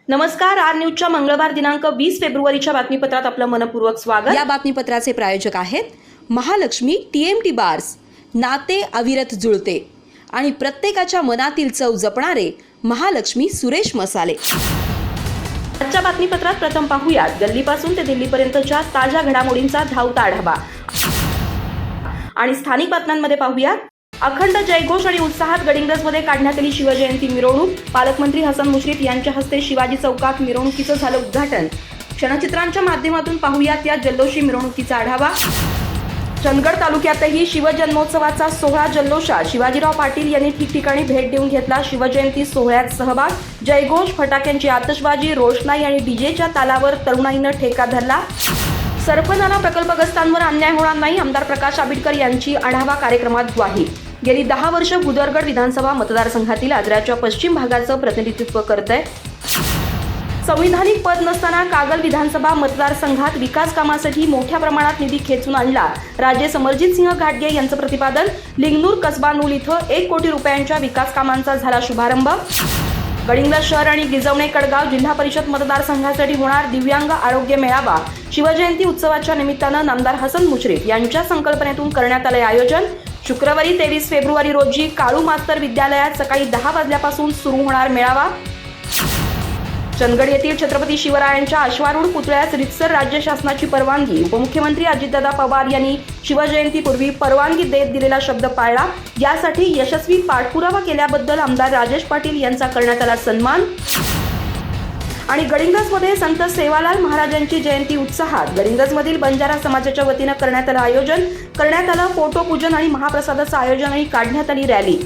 नमस्कार, आर न्यूजच्या मंगळवार दिनांक 20 फेब्रुवारीच्या बातमीपत्रात आपलं मनपूर्वक स्वागत। या बातमीपत्राचे प्रायोजक आहेत महालक्ष्मी TMT बार्स, नाते अविरत जुळते आणि प्रत्येकाच्या मनातील चव जपणारे महालक्ष्मी सुरेश मसाले। आजच्या बातमीपत्रात प्रथम पाहूयात गल्लीपासून ते दिल्लीपर्यंतच्या ताज्या घडामोडींचा धावता आढावा आणि स्थानिक बातम्यांमध्ये पाहूयात अखंड जयघोष आणि उत्साहात गडिंग्लजमध्ये काढण्यात आली शिवजयंती मिरवणूक। पालकमंत्री हसन मुश्रीफ यांच्या हस्ते शिवाजी चौकात मिरवणुकीचं झालं उद्घाटन। क्षणचित्रांच्या माध्यमातून पाहूयात या जल्लोषी मिरवणुकीचा आढावा। चंदगड तालुक्यातही शिवजन्मोत्सवाचा सोहळा जल्लोषात। शिवाजीराव पाटील यांनी ठिकठिकाणी भेट देऊन घेतला शिवजयंती सोहळ्यात सहभाग। जयघोष, फटाक्यांची आतषबाजी, रोषणाई आणि डीजेच्या तालावर तरुणाईनं ठेका धरला। सरपणाला प्रकल्पग्रस्तांवर अन्याय होणार नाही, आमदार प्रकाश आंबेडकर यांची आढावा कार्यक्रमात ग्वाही। गेली 10 वर्ष भुदरगड विधानसभा मतदारसंघातील आजऱ्याच्या पश्चिम भागाचं प्रतिनिधित्व करतंय। संविधानिक पद नसताना कागल विधानसभा मतदारसंघात विकास कामासाठी मोठ्या प्रमाणात निधी खेचून आणला। राज्य समरजित सिंह घाटगे यांचं प्रतिपादन। लिंगनूर कसबा नूल इथं 1 कोटी रुपयांच्या विकास कामांचा झाला शुभारंभ। गडिंग्लज शहर आणि गिजवणे कडगाव जिल्हा परिषद मतदारसंघासाठी होणार दिव्यांग आरोग्य मेळावा। शिवजयंती उत्सवाच्या निमित्तानं नामदार हसन मुश्रीफ यांच्या संकल्पनेतून करण्यात आले आयोजन। शुक्रवारी 23 फेब्रुवारी रोजी काळू मास्तर विद्यालयात सकाळी 10 वाजल्यापासून सुरू होणार मेळावा। चंदगड येथील छत्रपती शिवरायांच्या अश्वारूढ पुतळ्यास रितसर राज्य शासनाची परवानगी। उपमुख्यमंत्री अजितदादा पवार यांनी शिवजयंतीपूर्वी परवानगी देत दिलेला शब्द पाळला। यासाठी यशस्वी पाठपुरावा केल्याबद्दल आमदार राजेश पाटील यांचा करण्यात आला सन्मान। आणि गडिंग्लजमध्ये संत सेवालाल महाराजांची जयंती उत्साहात। गडिंग्लजमधील बंजारा समाजाच्या वतीनं करण्यात आलं आयोजन। करण्यात आलं फोटो पूजन आणि महाप्रसादाचं आयोजन आणि काढण्यात आली रॅली।